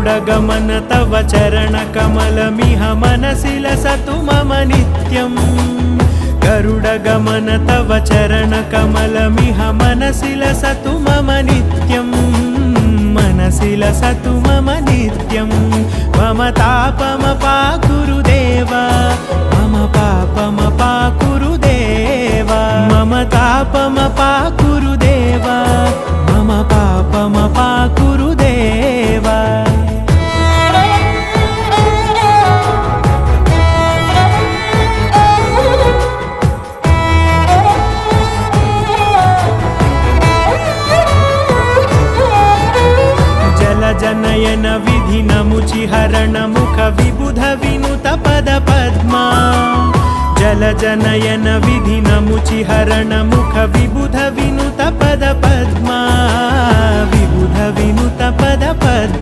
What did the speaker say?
गरुडगमन तव चरणकमलमिह मनसि लसतु मम नित्यम् गरुडगमन तव चरणकमलमिह मनसि लसतु मम नित्यम् मनसि लसतु मम नित्यम् मम तापमपाकुरु देवा मम पापमपाकुरु देवा मम तापमपाकुरु देवा मम पापमपाकुरु देवा जनयन विधि नमुचिहरण मुख विबुध विनुत पद पद्मा जल जनयन विधि नमुचिहरण मुख विबुध विनुत पद पद्मा विबुध विनुत पद पद्मा।